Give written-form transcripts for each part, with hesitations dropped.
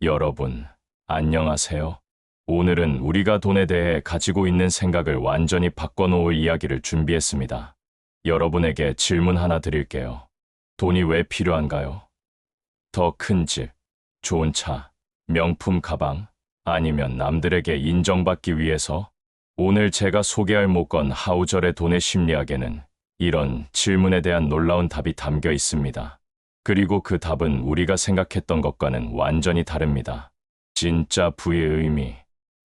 여러분, 안녕하세요. 오늘은 우리가 돈에 대해 가지고 있는 생각을 완전히 바꿔놓을 이야기를 준비했습니다. 여러분에게 질문 하나 드릴게요. 돈이 왜 필요한가요? 더 큰 집, 좋은 차, 명품 가방, 아니면 남들에게 인정받기 위해서? 오늘 제가 소개할 목건 하우절의 돈의 심리학에는 이런 질문에 대한 놀라운 답이 담겨 있습니다. 그리고 그 답은 우리가 생각했던 것과는 완전히 다릅니다. 진짜 부의 의미.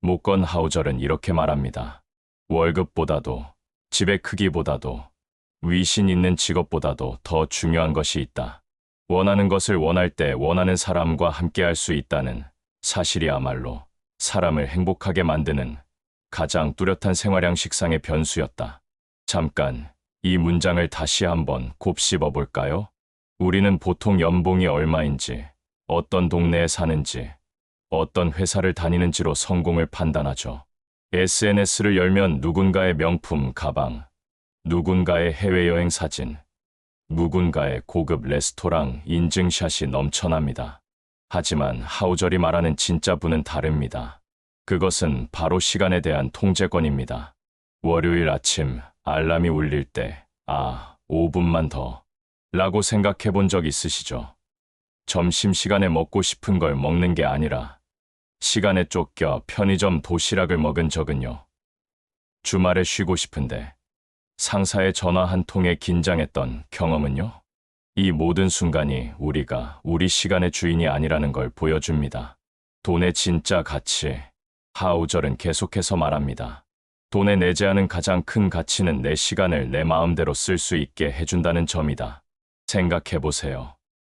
목건 하우절은 이렇게 말합니다. 월급보다도, 집의 크기보다도, 위신 있는 직업보다도 더 중요한 것이 있다. 원하는 것을 원할 때 원하는 사람과 함께할 수 있다는 사실이야말로 사람을 행복하게 만드는 가장 뚜렷한 생활양식상의 변수였다. 잠깐, 이 문장을 다시 한번 곱씹어 볼까요? 우리는 보통 연봉이 얼마인지, 어떤 동네에 사는지, 어떤 회사를 다니는지로 성공을 판단하죠. SNS를 열면 누군가의 명품 가방, 누군가의 해외여행 사진, 누군가의 고급 레스토랑 인증샷이 넘쳐납니다. 하지만 하우절이 말하는 진짜 부는 다릅니다. 그것은 바로 시간에 대한 통제권입니다. 월요일 아침 알람이 울릴 때, 5분만 더 라고 생각해 본 적 있으시죠? 점심시간에 먹고 싶은 걸 먹는 게 아니라 시간에 쫓겨 편의점 도시락을 먹은 적은요. 주말에 쉬고 싶은데 상사의 전화 한 통에 긴장했던 경험은요. 이 모든 순간이 우리가 우리 시간의 주인이 아니라는 걸 보여줍니다. 돈의 진짜 가치. 하우절은 계속해서 말합니다. 돈에 내재하는 가장 큰 가치는 내 시간을 내 마음대로 쓸 수 있게 해준다는 점이다. 생각해보세요.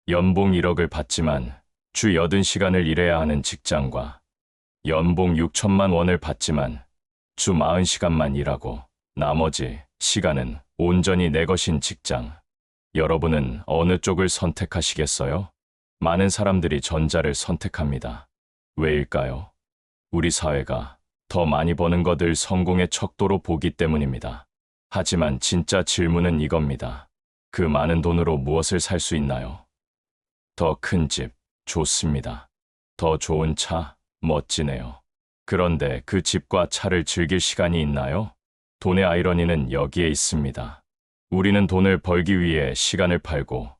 연봉 1억을 받지만 주 80시간을 일해야 하는 직장과 연봉 6천만 원을 받지만 주 40시간만 일하고 나머지 시간은 온전히 내 것인 직장. 여러분은 어느 쪽을 선택하시겠어요? 많은 사람들이 전자를 선택합니다. 왜일까요? 우리 사회가 더 많이 버는 것을 성공의 척도로 보기 때문입니다. 하지만 진짜 질문은 이겁니다. 그 많은 돈으로 무엇을 살 수 있나요? 더 큰 집, 좋습니다. 더 좋은 차, 멋지네요. 그런데 그 집과 차를 즐길 시간이 있나요? 돈의 아이러니는 여기에 있습니다. 우리는 돈을 벌기 위해 시간을 팔고,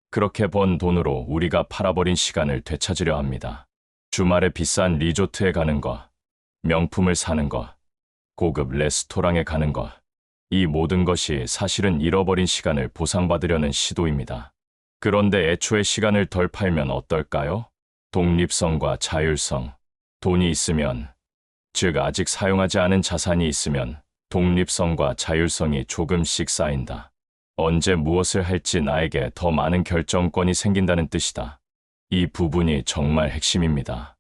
그렇게 번 돈으로 우리가 팔아버린 시간을 되찾으려 합니다. 주말에 비싼 리조트에 가는 것, 명품을 사는 것, 고급 레스토랑에 가는 것, 이 모든 것이 사실은 잃어버린 시간을 보상받으려는 시도입니다. 그런데 애초에 시간을 덜 팔면 어떨까요? 독립성과 자율성. 돈이 있으면, 즉 아직 사용하지 않은 자산이 있으면 독립성과 자율성이 조금씩 쌓인다. 언제 무엇을 할지 나에게 더 많은 결정권이 생긴다는 뜻이다. 이 부분이 정말 핵심입니다.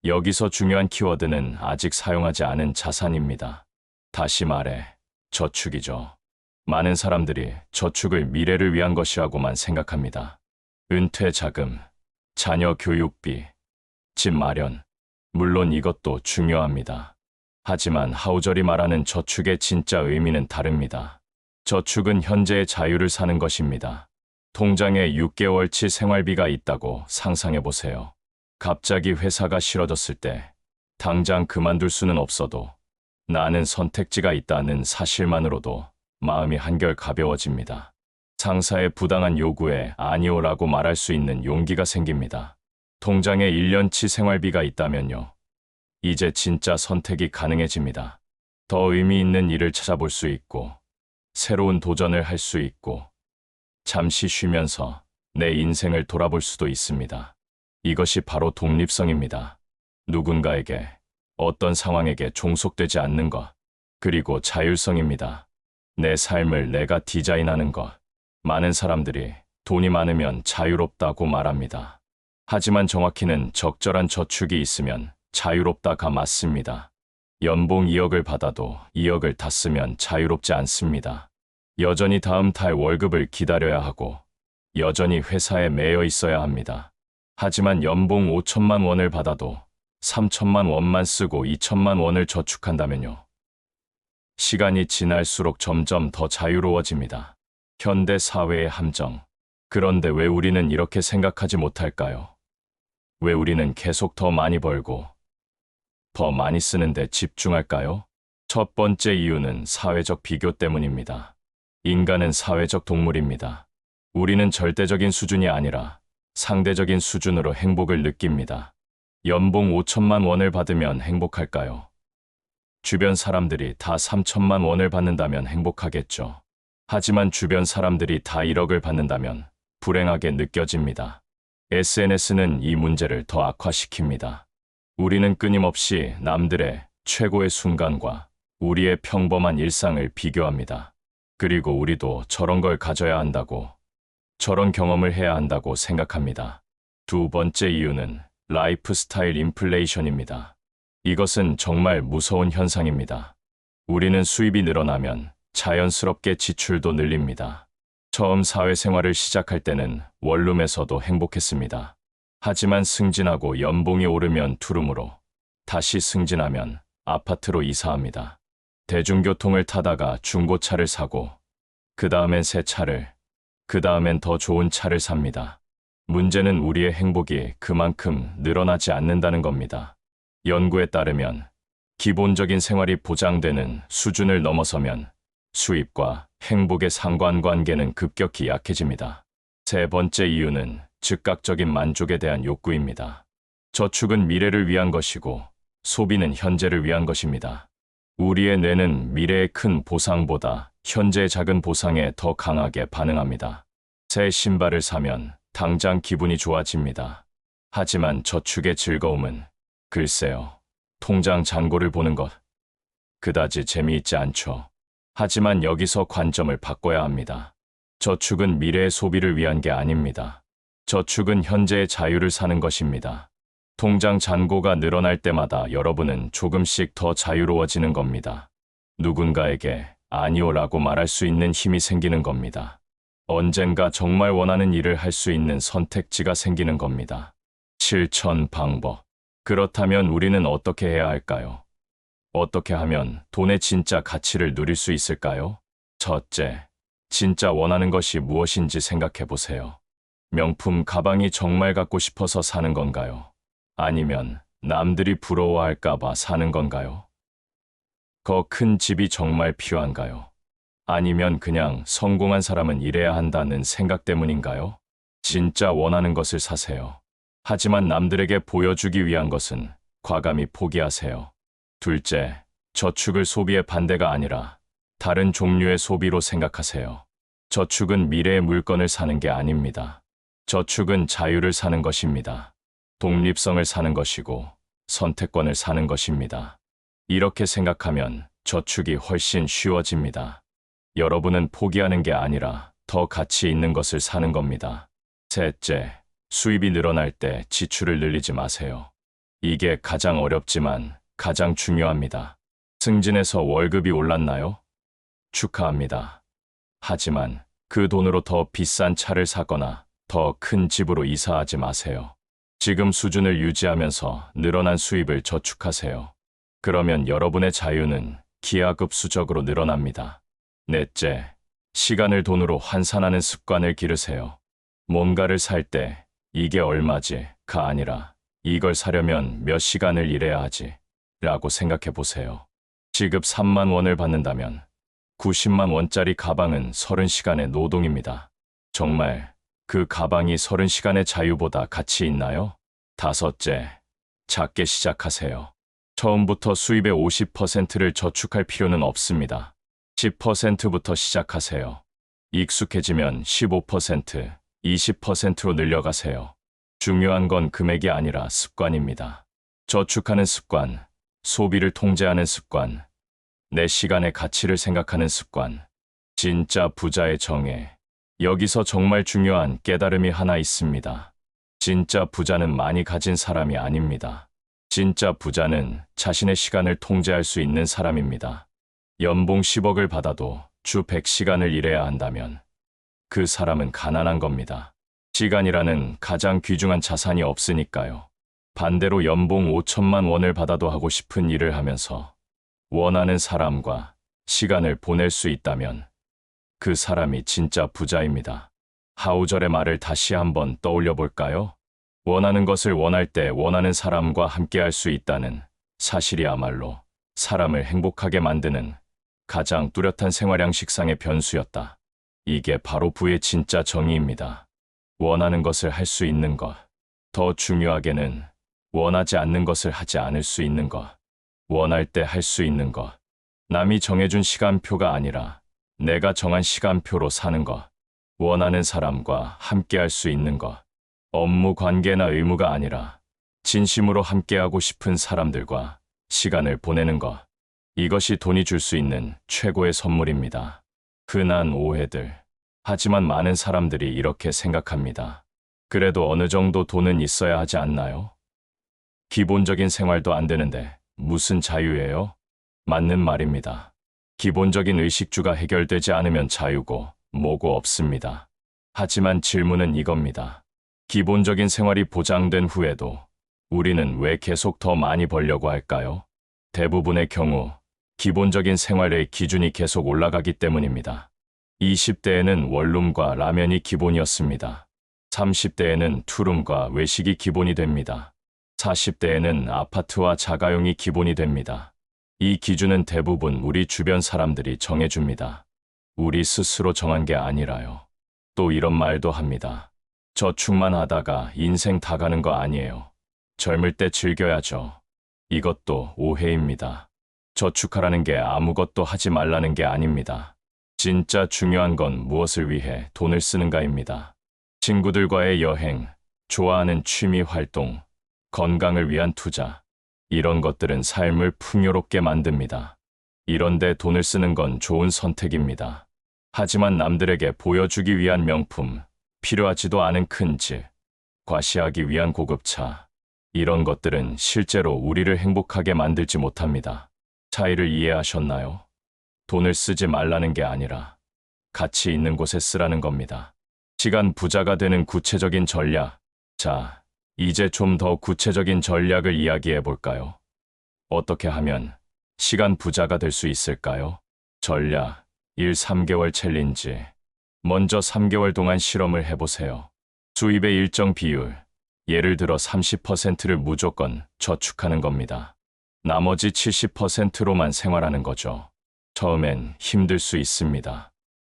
여기서 중요한 키워드는 아직 사용하지 않은 자산입니다. 다시 말해, 저축이죠. 많은 사람들이 저축을 미래를 위한 것이라고만 생각합니다. 은퇴 자금, 자녀 교육비, 집 마련. 물론 이것도 중요합니다. 하지만 하우절이 말하는 저축의 진짜 의미는 다릅니다. 저축은 현재의 자유를 사는 것입니다. 통장에 6개월치 생활비가 있다고 상상해 보세요. 갑자기 회사가 싫어졌을 때 당장 그만둘 수는 없어도 나는 선택지가 있다는 사실만으로도 마음이 한결 가벼워집니다. 상사의 부당한 요구에 아니오라고 말할 수 있는 용기가 생깁니다. 통장에 1년치 생활비가 있다면요. 이제 진짜 선택이 가능해집니다. 더 의미 있는 일을 찾아볼 수 있고, 새로운 도전을 할 수 있고, 잠시 쉬면서 내 인생을 돌아볼 수도 있습니다. 이것이 바로 독립성입니다. 누군가에게, 어떤 상황에게 종속되지 않는 것, 그리고 자율성입니다. 내 삶을 내가 디자인하는 것. 많은 사람들이 돈이 많으면 자유롭다고 말합니다. 하지만 정확히는 적절한 저축이 있으면 자유롭다가 맞습니다. 연봉 2억을 받아도 2억을 다 쓰면 자유롭지 않습니다. 여전히 다음 달 월급을 기다려야 하고, 여전히 회사에 매여 있어야 합니다. 하지만 연봉 5천만 원을 받아도 3천만 원만 쓰고 2천만 원을 저축한다면요. 시간이 지날수록 점점 더 자유로워집니다. 현대 사회의 함정. 그런데 왜 우리는 이렇게 생각하지 못할까요? 왜 우리는 계속 더 많이 벌고 더 많이 쓰는데 집중할까요? 첫 번째 이유는 사회적 비교 때문입니다. 인간은 사회적 동물입니다. 우리는 절대적인 수준이 아니라 상대적인 수준으로 행복을 느낍니다. 연봉 5천만 원을 받으면 행복할까요? 주변 사람들이 다 3천만 원을 받는다면 행복하겠죠. 하지만 주변 사람들이 다 1억을 받는다면 불행하게 느껴집니다. SNS는 이 문제를 더 악화시킵니다. 우리는 끊임없이 남들의 최고의 순간과 우리의 평범한 일상을 비교합니다. 그리고 우리도 저런 걸 가져야 한다고, 저런 경험을 해야 한다고 생각합니다. 두 번째 이유는 라이프 스타일 인플레이션입니다. 이것은 정말 무서운 현상입니다. 우리는 수입이 늘어나면 자연스럽게 지출도 늘립니다. 처음 사회생활을 시작할 때는 원룸에서도 행복했습니다. 하지만 승진하고 연봉이 오르면 투룸으로, 다시 승진하면 아파트로 이사합니다. 대중교통을 타다가 중고차를 사고, 그 다음엔 새 차를, 그 다음엔 더 좋은 차를 삽니다. 문제는 우리의 행복이 그만큼 늘어나지 않는다는 겁니다. 연구에 따르면 기본적인 생활이 보장되는 수준을 넘어서면 수입과 행복의 상관관계는 급격히 약해집니다. 세 번째 이유는 즉각적인 만족에 대한 욕구입니다. 저축은 미래를 위한 것이고 소비는 현재를 위한 것입니다. 우리의 뇌는 미래의 큰 보상보다 현재의 작은 보상에 더 강하게 반응합니다. 새 신발을 사면 당장 기분이 좋아집니다. 하지만 저축의 즐거움은 글쎄요, 통장 잔고를 보는 것, 그다지 재미있지 않죠. 하지만 여기서 관점을 바꿔야 합니다. 저축은 미래의 소비를 위한 게 아닙니다. 저축은 현재의 자유를 사는 것입니다. 통장 잔고가 늘어날 때마다 여러분은 조금씩 더 자유로워지는 겁니다. 누군가에게 아니오라고 말할 수 있는 힘이 생기는 겁니다. 언젠가 정말 원하는 일을 할 수 있는 선택지가 생기는 겁니다. 실천 방법. 그렇다면 우리는 어떻게 해야 할까요? 어떻게 하면 돈의 진짜 가치를 누릴 수 있을까요? 첫째, 진짜 원하는 것이 무엇인지 생각해 보세요. 명품 가방이 정말 갖고 싶어서 사는 건가요? 아니면 남들이 부러워할까봐 사는 건가요? 더 큰 집이 정말 필요한가요? 아니면 그냥 성공한 사람은 이래야 한다는 생각 때문인가요? 진짜 원하는 것을 사세요. 하지만 남들에게 보여주기 위한 것은 과감히 포기하세요. 둘째, 저축을 소비의 반대가 아니라 다른 종류의 소비로 생각하세요. 저축은 미래의 물건을 사는 게 아닙니다. 저축은 자유를 사는 것입니다. 독립성을 사는 것이고 선택권을 사는 것입니다. 이렇게 생각하면 저축이 훨씬 쉬워집니다. 여러분은 포기하는 게 아니라 더 가치 있는 것을 사는 겁니다. 셋째, 수입이 늘어날 때 지출을 늘리지 마세요. 이게 가장 어렵지만 가장 중요합니다. 승진해서 월급이 올랐나요? 축하합니다. 하지만 그 돈으로 더 비싼 차를 사거나 더 큰 집으로 이사하지 마세요. 지금 수준을 유지하면서 늘어난 수입을 저축하세요. 그러면 여러분의 자유는 기하급수적으로 늘어납니다. 넷째, 시간을 돈으로 환산하는 습관을 기르세요. 뭔가를 살 때 이게 얼마지?가 아니라 이걸 사려면 몇 시간을 일해야 하지? 라고 생각해 보세요. 시급 3만 원을 받는다면 90만 원짜리 가방은 30시간의 노동입니다. 정말 그 가방이 30시간의 자유보다 가치 있나요? 다섯째, 작게 시작하세요. 처음부터 수입의 50%를 저축할 필요는 없습니다. 10%부터 시작하세요. 익숙해지면 15%, 20%로 늘려가세요. 중요한 건 금액이 아니라 습관입니다. 저축하는 습관, 소비를 통제하는 습관, 내 시간의 가치를 생각하는 습관, 진짜 부자의 정의. 여기서 정말 중요한 깨달음이 하나 있습니다. 진짜 부자는 많이 가진 사람이 아닙니다. 진짜 부자는 자신의 시간을 통제할 수 있는 사람입니다. 연봉 10억을 받아도 주 100시간을 일해야 한다면 그 사람은 가난한 겁니다. 시간이라는 가장 귀중한 자산이 없으니까요. 반대로 연봉 5천만 원을 받아도 하고 싶은 일을 하면서 원하는 사람과 시간을 보낼 수 있다면 그 사람이 진짜 부자입니다. 하우절의 말을 다시 한번 떠올려 볼까요? 원하는 것을 원할 때 원하는 사람과 함께 할 수 있다는 사실이야말로 사람을 행복하게 만드는 가장 뚜렷한 생활 양식상의 변수였다. 이게 바로 부의 진짜 정의입니다. 원하는 것을 할 수 있는 것. 더 중요하게는 원하지 않는 것을 하지 않을 수 있는 것. 원할 때 할 수 있는 것. 남이 정해준 시간표가 아니라 내가 정한 시간표로 사는 것. 원하는 사람과 함께 할 수 있는 것. 업무 관계나 의무가 아니라 진심으로 함께하고 싶은 사람들과 시간을 보내는 것. 이것이 돈이 줄 수 있는 최고의 선물입니다. 흔한 오해들. 하지만 많은 사람들이 이렇게 생각합니다. 그래도 어느 정도 돈은 있어야 하지 않나요? 기본적인 생활도 안 되는데 무슨 자유예요? 맞는 말입니다. 기본적인 의식주가 해결되지 않으면 자유고 뭐고 없습니다. 하지만 질문은 이겁니다. 기본적인 생활이 보장된 후에도 우리는 왜 계속 더 많이 벌려고 할까요? 대부분의 경우 기본적인 생활의 기준이 계속 올라가기 때문입니다. 20대에는 원룸과 라면이 기본이었습니다. 30대에는 투룸과 외식이 기본이 됩니다. 40대에는 아파트와 자가용이 기본이 됩니다. 이 기준은 대부분 우리 주변 사람들이 정해줍니다. 우리 스스로 정한 게 아니라요. 또 이런 말도 합니다. 저축만 하다가 인생 다 가는 거 아니에요. 젊을 때 즐겨야죠. 이것도 오해입니다. 저축하라는 게 아무것도 하지 말라는 게 아닙니다. 진짜 중요한 건 무엇을 위해 돈을 쓰는가입니다. 친구들과의 여행, 좋아하는 취미 활동, 건강을 위한 투자. 이런 것들은 삶을 풍요롭게 만듭니다. 이런데 돈을 쓰는 건 좋은 선택입니다. 하지만 남들에게 보여주기 위한 명품, 필요하지도 않은 큰 집, 과시하기 위한 고급차. 이런 것들은 실제로 우리를 행복하게 만들지 못합니다. 차이를 이해하셨나요? 돈을 쓰지 말라는 게 아니라 가치 있는 곳에 쓰라는 겁니다. 시간 부자가 되는 구체적인 전략. 자, 이제 좀 더 구체적인 전략을 이야기해 볼까요? 어떻게 하면 시간 부자가 될 수 있을까요? 전략 1. 3개월 챌린지. 먼저 3개월 동안 실험을 해보세요. 수입의 일정 비율, 예를 들어 30%를 무조건 저축하는 겁니다. 나머지 70%로만 생활하는 거죠. 처음엔 힘들 수 있습니다.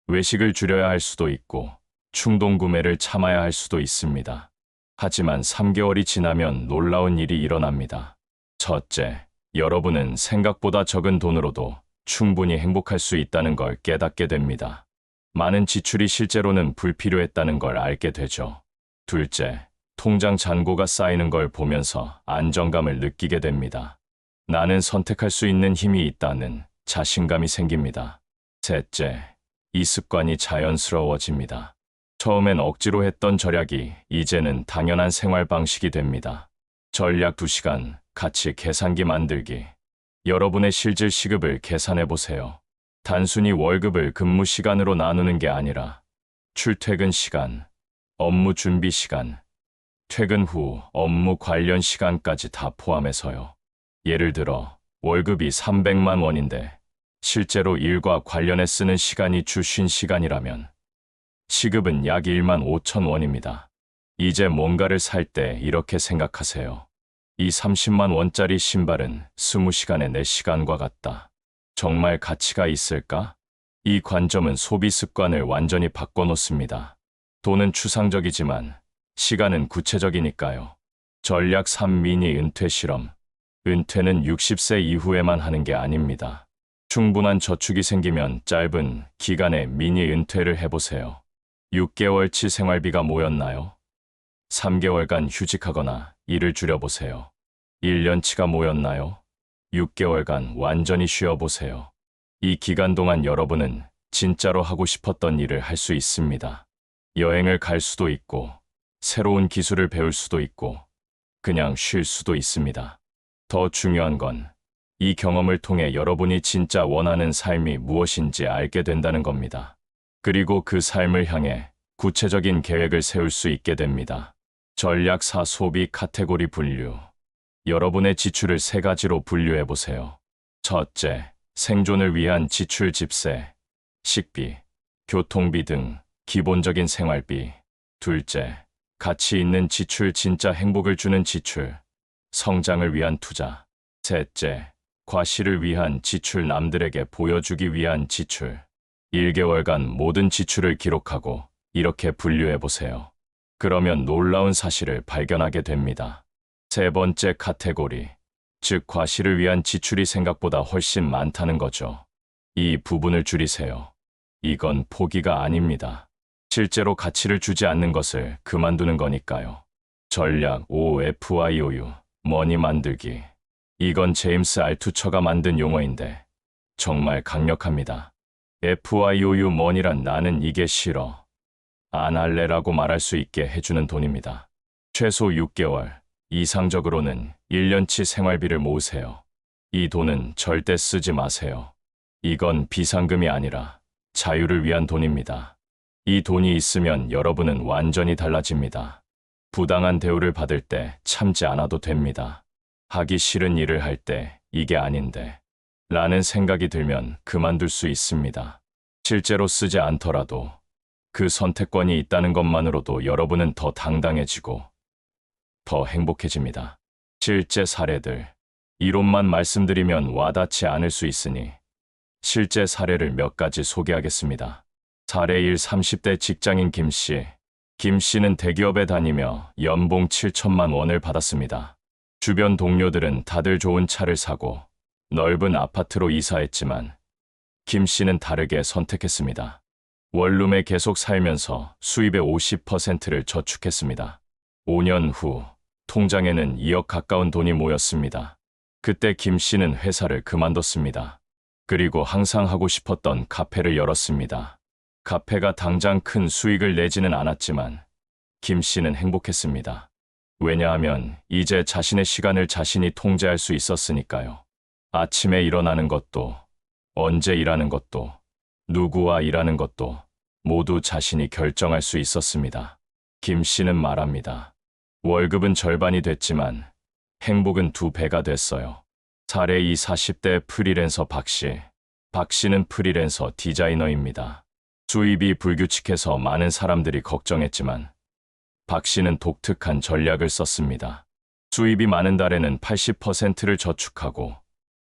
외식을 줄여야 할 수도 있고 충동 구매를 참아야 할 수도 있습니다. 하지만 3개월이 지나면 놀라운 일이 일어납니다. 첫째, 여러분은 생각보다 적은 돈으로도 충분히 행복할 수 있다는 걸 깨닫게 됩니다. 많은 지출이 실제로는 불필요했다는 걸 알게 되죠. 둘째, 통장 잔고가 쌓이는 걸 보면서 안정감을 느끼게 됩니다. 나는 선택할 수 있는 힘이 있다는 자신감이 생깁니다. 셋째, 이 습관이 자연스러워집니다. 처음엔 억지로 했던 절약이 이제는 당연한 생활 방식이 됩니다. 전략 2시간, 같이 계산기 만들기. 여러분의 실질 시급을 계산해 보세요. 단순히 월급을 근무 시간으로 나누는 게 아니라 출퇴근 시간, 업무 준비 시간, 퇴근 후 업무 관련 시간까지 다 포함해서요. 예를 들어 월급이 300만 원인데 실제로 일과 관련해 쓰는 시간이 주 쉰 시간이라면 시급은 약 1만 5천 원입니다. 이제 뭔가를 살 때 이렇게 생각하세요. 이 30만 원짜리 신발은 20시간의 내 시간과 같다. 정말 가치가 있을까? 이 관점은 소비 습관을 완전히 바꿔놓습니다. 돈은 추상적이지만 시간은 구체적이니까요. 전략 3. 미니 은퇴 실험. 은퇴는 60세 이후에만 하는 게 아닙니다. 충분한 저축이 생기면 짧은 기간에 미니 은퇴를 해보세요. 6개월치 생활비가 모였나요? 3개월간 휴직하거나 일을 줄여보세요. 1년치가 모였나요? 6개월간 완전히 쉬어보세요. 이 기간 동안 여러분은 진짜로 하고 싶었던 일을 할 수 있습니다. 여행을 갈 수도 있고, 새로운 기술을 배울 수도 있고, 그냥 쉴 수도 있습니다. 더 중요한 건 이 경험을 통해 여러분이 진짜 원하는 삶이 무엇인지 알게 된다는 겁니다. 그리고 그 삶을 향해 구체적인 계획을 세울 수 있게 됩니다. 전략 4. 소비 카테고리 분류. 여러분의 지출을 3가지로 분류해 보세요. 첫째, 생존을 위한 지출 집세, 식비, 교통비 등 기본적인 생활비. 둘째, 가치 있는 지출, 진짜 행복을 주는 지출. 성장을 위한 투자. 셋째, 과시를 위한 지출, 남들에게 보여주기 위한 지출. 1개월간 모든 지출을 기록하고 이렇게 분류해 보세요. 그러면 놀라운 사실을 발견하게 됩니다. 세 번째 카테고리, 즉 과시를 위한 지출이 생각보다 훨씬 많다는 거죠. 이 부분을 줄이세요. 이건 포기가 아닙니다. 실제로 가치를 주지 않는 것을 그만두는 거니까요. 전략 5FYOU, 머니 만들기. 이건 제임스 알투처가 만든 용어인데 정말 강력합니다. FYOU, 머니란 나는 이게 싫어, 안 할래라고 말할 수 있게 해주는 돈입니다. 최소 6개월, 이상적으로는 1년치 생활비를 모으세요. 이 돈은 절대 쓰지 마세요. 이건 비상금이 아니라 자유를 위한 돈입니다. 이 돈이 있으면 여러분은 완전히 달라집니다. 부당한 대우를 받을 때 참지 않아도 됩니다. 하기 싫은 일을 할 때 이게 아닌데 라는 생각이 들면 그만둘 수 있습니다. 실제로 쓰지 않더라도 그 선택권이 있다는 것만으로도 여러분은 더 당당해지고 더 행복해집니다. 실제 사례들. 이론만 말씀드리면 와닿지 않을 수 있으니 실제 사례를 몇 가지 소개하겠습니다. 사례 1, 30대 직장인 김 씨. 김 씨는 대기업에 다니며 연봉 7천만 원을 받았습니다. 주변 동료들은 다들 좋은 차를 사고 넓은 아파트로 이사했지만 김 씨는 다르게 선택했습니다. 원룸에 계속 살면서 수입의 50%를 저축했습니다. 5년 후 통장에는 2억 가까운 돈이 모였습니다. 그때 김 씨는 회사를 그만뒀습니다. 그리고 항상 하고 싶었던 카페를 열었습니다. 카페가 당장 큰 수익을 내지는 않았지만 김 씨는 행복했습니다. 왜냐하면 이제 자신의 시간을 자신이 통제할 수 있었으니까요. 아침에 일어나는 것도, 언제 일하는 것도, 누구와 일하는 것도 모두 자신이 결정할 수 있었습니다. 김 씨는 말합니다. 월급은 절반이 됐지만 행복은 2배가 됐어요. 사례 2, 40대 프리랜서 박 씨. 박 씨는 프리랜서 디자이너입니다. 수입이 불규칙해서 많은 사람들이 걱정했지만 박 씨는 독특한 전략을 썼습니다. 수입이 많은 달에는 80%를 저축하고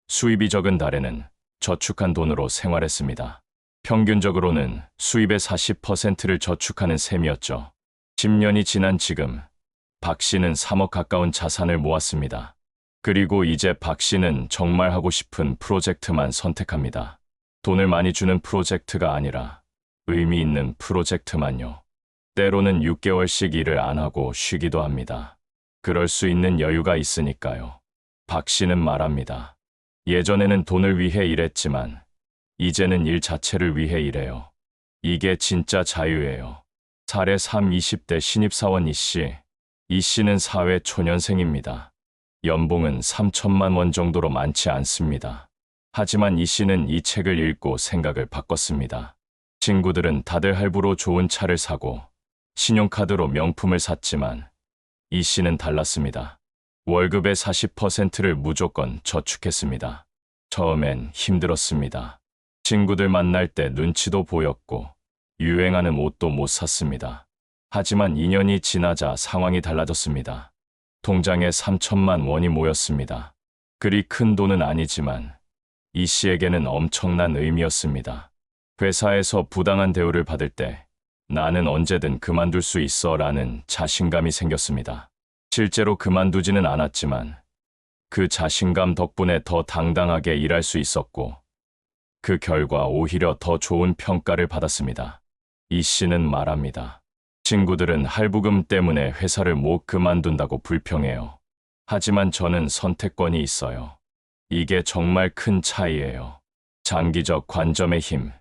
수입이 적은 달에는 저축한 돈으로 생활했습니다. 평균적으로는 수입의 40%를 저축하는 셈이었죠. 10년이 지난 지금 박 씨는 3억 가까운 자산을 모았습니다. 그리고 이제 박 씨는 정말 하고 싶은 프로젝트만 선택합니다. 돈을 많이 주는 프로젝트가 아니라 의미 있는 프로젝트만요. 때로는 6개월씩 일을 안 하고 쉬기도 합니다. 그럴 수 있는 여유가 있으니까요. 박 씨는 말합니다. 예전에는 돈을 위해 일했지만 이제는 일 자체를 위해 일해요. 이게 진짜 자유예요. 사례 3, 20대 신입사원 이 씨. 이 씨는 사회 초년생입니다. 연봉은 3천만 원 정도로 많지 않습니다. 하지만 이 씨는 이 책을 읽고 생각을 바꿨습니다. 친구들은 다들 할부로 좋은 차를 사고 신용카드로 명품을 샀지만 이 씨는 달랐습니다. 월급의 40%를 무조건 저축했습니다. 처음엔 힘들었습니다. 친구들 만날 때 눈치도 보였고 유행하는 옷도 못 샀습니다. 하지만 2년이 지나자 상황이 달라졌습니다. 통장에 3천만 원이 모였습니다. 그리 큰 돈은 아니지만 이 씨에게는 엄청난 의미였습니다. 회사에서 부당한 대우를 받을 때 나는 언제든 그만둘 수 있어 라는 자신감이 생겼습니다. 실제로 그만두지는 않았지만 그 자신감 덕분에 더 당당하게 일할 수 있었고 그 결과 오히려 더 좋은 평가를 받았습니다. 이 씨는 말합니다. 친구들은 할부금 때문에 회사를 못 그만둔다고 불평해요. 하지만 저는 선택권이 있어요. 이게 정말 큰 차이예요. 장기적 관점의 힘.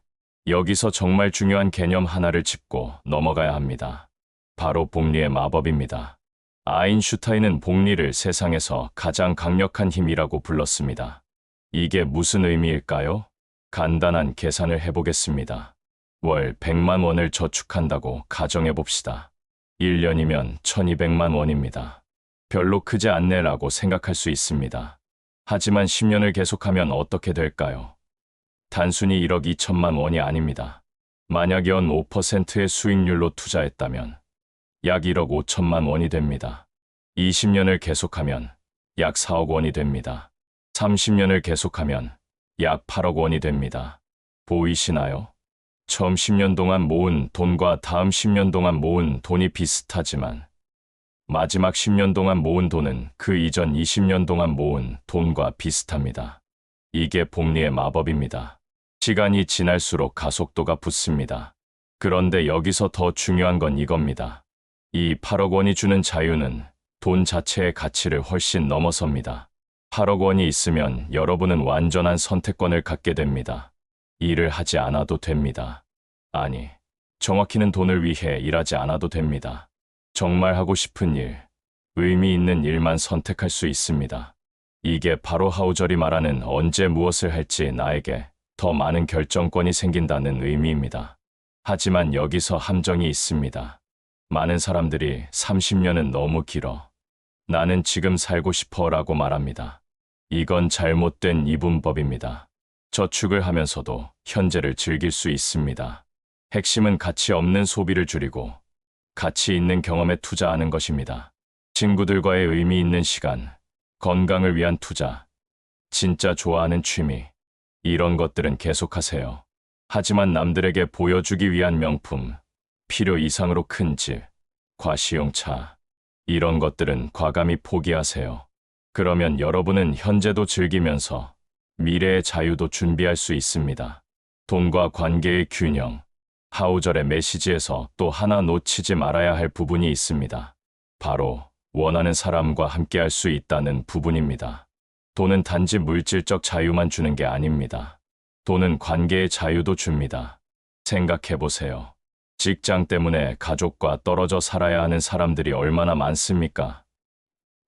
여기서 정말 중요한 개념 하나를 짚고 넘어가야 합니다. 바로 복리의 마법입니다. 아인슈타인은 복리를 세상에서 가장 강력한 힘이라고 불렀습니다. 이게 무슨 의미일까요? 간단한 계산을 해보겠습니다. 월 100만 원을 저축한다고 가정해봅시다. 1년이면 1200만 원입니다. 별로 크지 않네라고 생각할 수 있습니다. 하지만 10년을 계속하면 어떻게 될까요? 단순히 1억 2천만 원이 아닙니다. 만약 연 5%의 수익률로 투자했다면 약 1억 5천만 원이 됩니다. 20년을 계속하면 약 4억 원이 됩니다. 30년을 계속하면 약 8억 원이 됩니다. 보이시나요? 처음 10년 동안 모은 돈과 다음 10년 동안 모은 돈이 비슷하지만 마지막 10년 동안 모은 돈은 그 이전 20년 동안 모은 돈과 비슷합니다. 이게 복리의 마법입니다. 시간이 지날수록 가속도가 붙습니다. 그런데 여기서 더 중요한 건 이겁니다. 이 8억 원이 주는 자유는 돈 자체의 가치를 훨씬 넘어섭니다. 8억 원이 있으면 여러분은 완전한 선택권을 갖게 됩니다. 일을 하지 않아도 됩니다. 아니, 정확히는 돈을 위해 일하지 않아도 됩니다. 정말 하고 싶은 일, 의미 있는 일만 선택할 수 있습니다. 이게 바로 하우절이 말하는 언제 무엇을 할지 나에게 더 많은 결정권이 생긴다는 의미입니다. 하지만 여기서 함정이 있습니다. 많은 사람들이 30년은 너무 길어. 나는 지금 살고 싶어 라고 말합니다. 이건 잘못된 이분법입니다. 저축을 하면서도 현재를 즐길 수 있습니다. 핵심은 가치 없는 소비를 줄이고 가치 있는 경험에 투자하는 것입니다. 친구들과의 의미 있는 시간, 건강을 위한 투자, 진짜 좋아하는 취미, 이런 것들은 계속하세요. 하지만 남들에게 보여주기 위한 명품, 필요 이상으로 큰 집, 과시용차, 이런 것들은 과감히 포기하세요. 그러면 여러분은 현재도 즐기면서 미래의 자유도 준비할 수 있습니다. 돈과 관계의 균형, 하우절의 메시지에서 또 하나 놓치지 말아야 할 부분이 있습니다. 바로 원하는 사람과 함께할 수 있다는 부분입니다. 돈은 단지 물질적 자유만 주는 게 아닙니다. 돈은 관계의 자유도 줍니다. 생각해보세요. 직장 때문에 가족과 떨어져 살아야 하는 사람들이 얼마나 많습니까?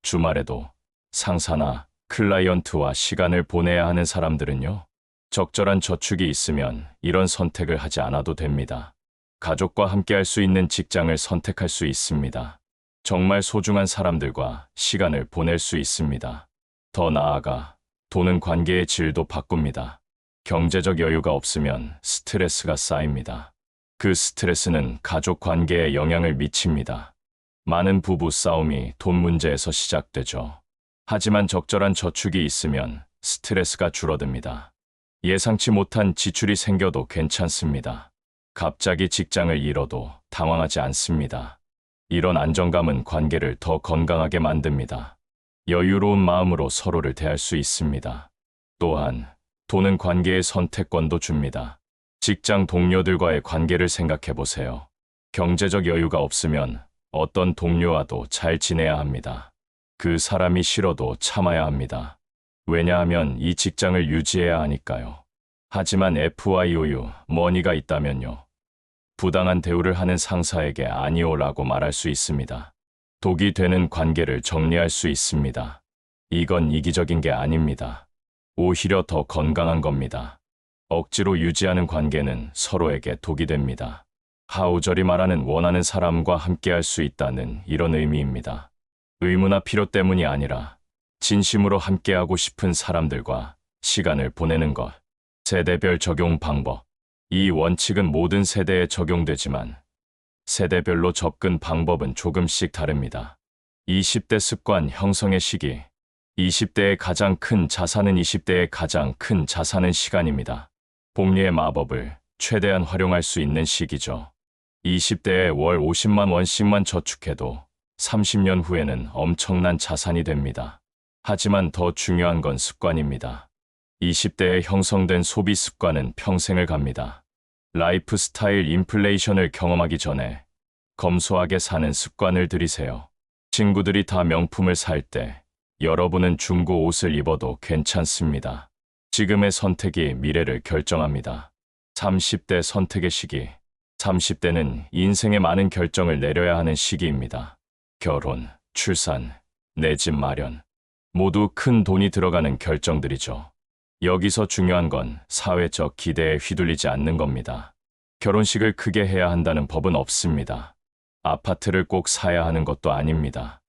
주말에도 상사나 클라이언트와 시간을 보내야 하는 사람들은요? 적절한 저축이 있으면 이런 선택을 하지 않아도 됩니다. 가족과 함께할 수 있는 직장을 선택할 수 있습니다. 정말 소중한 사람들과 시간을 보낼 수 있습니다. 더 나아가 돈은 관계의 질도 바꿉니다. 경제적 여유가 없으면 스트레스가 쌓입니다. 그 스트레스는 가족 관계에 영향을 미칩니다. 많은 부부 싸움이 돈 문제에서 시작되죠. 하지만 적절한 저축이 있으면 스트레스가 줄어듭니다. 예상치 못한 지출이 생겨도 괜찮습니다. 갑자기 직장을 잃어도 당황하지 않습니다. 이런 안정감은 관계를 더 건강하게 만듭니다. 여유로운 마음으로 서로를 대할 수 있습니다. 또한 돈은 관계의 선택권도 줍니다. 직장 동료들과의 관계를 생각해 보세요. 경제적 여유가 없으면 어떤 동료와도 잘 지내야 합니다. 그 사람이 싫어도 참아야 합니다. 왜냐하면 이 직장을 유지해야 하니까요. 하지만 FYOU, 머니가 있다면요. 부당한 대우를 하는 상사에게 아니오라고 말할 수 있습니다. 독이 되는 관계를 정리할 수 있습니다. 이건 이기적인 게 아닙니다. 오히려 더 건강한 겁니다. 억지로 유지하는 관계는 서로에게 독이 됩니다. 하우절이 말하는 원하는 사람과 함께할 수 있다는 이런 의미입니다. 의무나 필요 때문이 아니라 진심으로 함께하고 싶은 사람들과 시간을 보내는 것. 세대별 적용 방법. 이 원칙은 모든 세대에 적용되지만 세대별로 접근 방법은 조금씩 다릅니다. 20대 습관 형성의 시기. 20대의 가장 큰 자산은 20대의 가장 큰 자산은 시간입니다. 복리의 마법을 최대한 활용할 수 있는 시기죠. 20대에 월 50만 원씩만 저축해도 30년 후에는 엄청난 자산이 됩니다. 하지만 더 중요한 건 습관입니다. 20대에 형성된 소비 습관은 평생을 갑니다. 라이프 스타일 인플레이션을 경험하기 전에 검소하게 사는 습관을 들이세요. 친구들이 다 명품을 살 때 여러분은 중고 옷을 입어도 괜찮습니다. 지금의 선택이 미래를 결정합니다. 30대 선택의 시기. 30대는 인생의 많은 결정을 내려야 하는 시기입니다. 결혼, 출산, 내 집 마련. 모두 큰 돈이 들어가는 결정들이죠. 여기서 중요한 건 사회적 기대에 휘둘리지 않는 겁니다. 결혼식을 크게 해야 한다는 법은 없습니다. 아파트를 꼭 사야 하는 것도 아닙니다.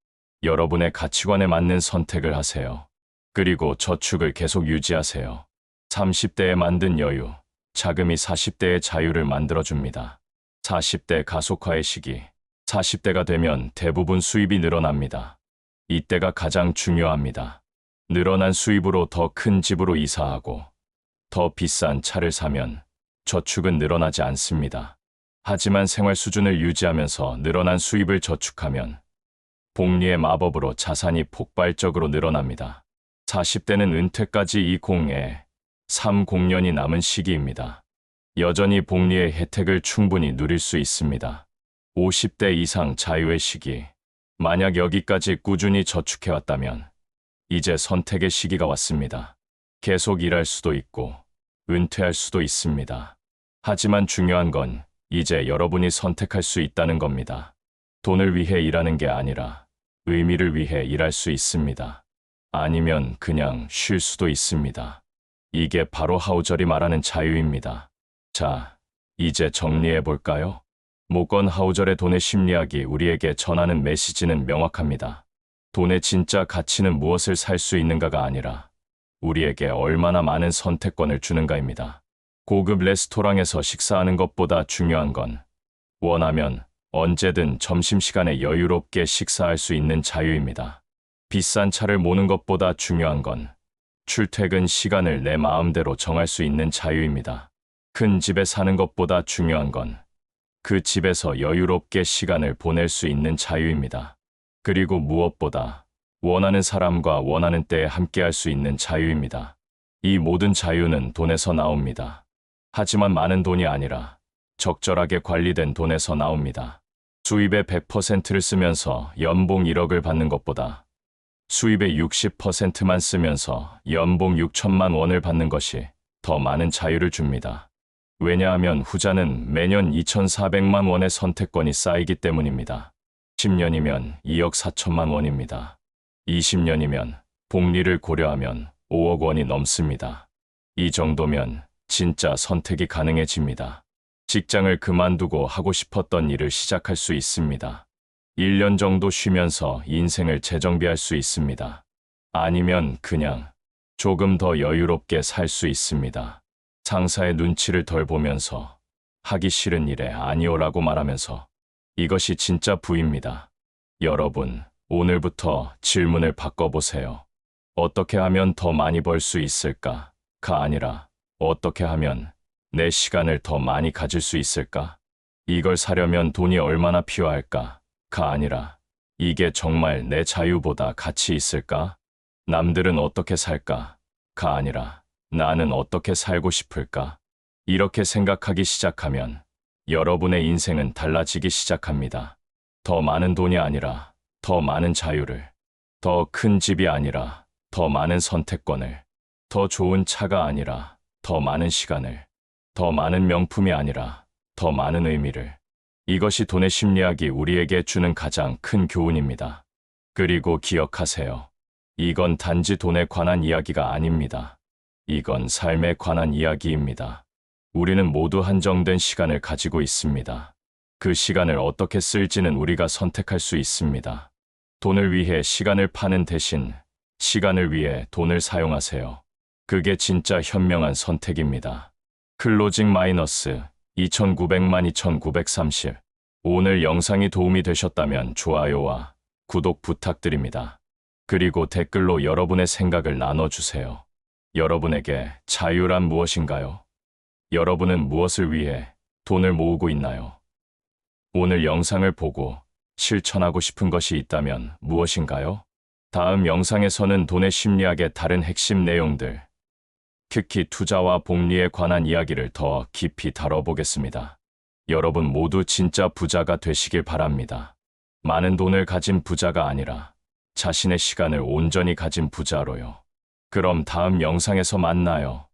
여러분의 가치관에 맞는 선택을 하세요. 그리고 저축을 계속 유지하세요. 30대에 만든 여유, 자금이 40대의 자유를 만들어줍니다. 40대 가속화의 시기. 40대가 되면 대부분 수입이 늘어납니다. 이때가 가장 중요합니다. 늘어난 수입으로 더 큰 집으로 이사하고 더 비싼 차를 사면 저축은 늘어나지 않습니다. 하지만 생활 수준을 유지하면서 늘어난 수입을 저축하면 복리의 마법으로 자산이 폭발적으로 늘어납니다. 40대는 은퇴까지 30년이 남은 시기입니다. 여전히 복리의 혜택을 충분히 누릴 수 있습니다. 50대 이상 자유의 시기. 만약 여기까지 꾸준히 저축해왔다면 이제 선택의 시기가 왔습니다. 계속 일할 수도 있고 은퇴할 수도 있습니다. 하지만 중요한 건 이제 여러분이 선택할 수 있다는 겁니다. 돈을 위해 일하는 게 아니라 의미를 위해 일할 수 있습니다. 아니면 그냥 쉴 수도 있습니다. 이게 바로 하우절이 말하는 자유입니다. 자, 이제 정리해 볼까요? 모건 하우절의 돈의 심리학이 우리에게 전하는 메시지는 명확합니다. 돈의 진짜 가치는 무엇을 살 수 있는가가 아니라 우리에게 얼마나 많은 선택권을 주는가입니다. 고급 레스토랑에서 식사하는 것보다 중요한 건 원하면 언제든 점심시간에 여유롭게 식사할 수 있는 자유입니다. 비싼 차를 모는 것보다 중요한 건 출퇴근 시간을 내 마음대로 정할 수 있는 자유입니다. 큰 집에 사는 것보다 중요한 건 그 집에서 여유롭게 시간을 보낼 수 있는 자유입니다. 그리고 무엇보다 원하는 사람과 원하는 때에 함께할 수 있는 자유입니다. 이 모든 자유는 돈에서 나옵니다. 하지만 많은 돈이 아니라 적절하게 관리된 돈에서 나옵니다. 수입의 100%를 쓰면서 연봉 1억을 받는 것보다 수입의 60%만 쓰면서 연봉 6천만 원을 받는 것이 더 많은 자유를 줍니다. 왜냐하면 후자는 매년 2,400만 원의 선택권이 쌓이기 때문입니다. 10년이면 2억 4천만 원입니다. 20년이면 복리를 고려하면 5억 원이 넘습니다. 이 정도면 진짜 선택이 가능해집니다. 직장을 그만두고 하고 싶었던 일을 시작할 수 있습니다. 1년 정도 쉬면서 인생을 재정비할 수 있습니다. 아니면 그냥 조금 더 여유롭게 살 수 있습니다. 상사의 눈치를 덜 보면서 하기 싫은 일에 아니오라고 말하면서 이것이 진짜 부입니다. 여러분, 오늘부터 질문을 바꿔보세요. 어떻게 하면 더 많이 벌 수 있을까?가 아니라 어떻게 하면 내 시간을 더 많이 가질 수 있을까? 이걸 사려면 돈이 얼마나 필요할까?가 아니라 이게 정말 내 자유보다 가치 있을까? 남들은 어떻게 살까?가 아니라 나는 어떻게 살고 싶을까? 이렇게 생각하기 시작하면 여러분의 인생은 달라지기 시작합니다. 더 많은 돈이 아니라 더 많은 자유를, 더 큰 집이 아니라 더 많은 선택권을, 더 좋은 차가 아니라 더 많은 시간을, 더 많은 명품이 아니라 더 많은 의미를. 이것이 돈의 심리학이 우리에게 주는 가장 큰 교훈입니다. 그리고 기억하세요. 이건 단지 돈에 관한 이야기가 아닙니다. 이건 삶에 관한 이야기입니다. 우리는 모두 한정된 시간을 가지고 있습니다. 그 시간을 어떻게 쓸지는 우리가 선택할 수 있습니다. 돈을 위해 시간을 파는 대신 시간을 위해 돈을 사용하세요. 그게 진짜 현명한 선택입니다. 클로징 마이너스 2900만 2930. 오늘 영상이 도움이 되셨다면 좋아요와 구독 부탁드립니다. 그리고 댓글로 여러분의 생각을 나눠주세요. 여러분에게 자유란 무엇인가요? 여러분은 무엇을 위해 돈을 모으고 있나요? 오늘 영상을 보고 실천하고 싶은 것이 있다면 무엇인가요? 다음 영상에서는 돈의 심리학의 다른 핵심 내용들, 특히 투자와 복리에 관한 이야기를 더 깊이 다뤄보겠습니다. 여러분 모두 진짜 부자가 되시길 바랍니다. 많은 돈을 가진 부자가 아니라 자신의 시간을 온전히 가진 부자로요. 그럼 다음 영상에서 만나요.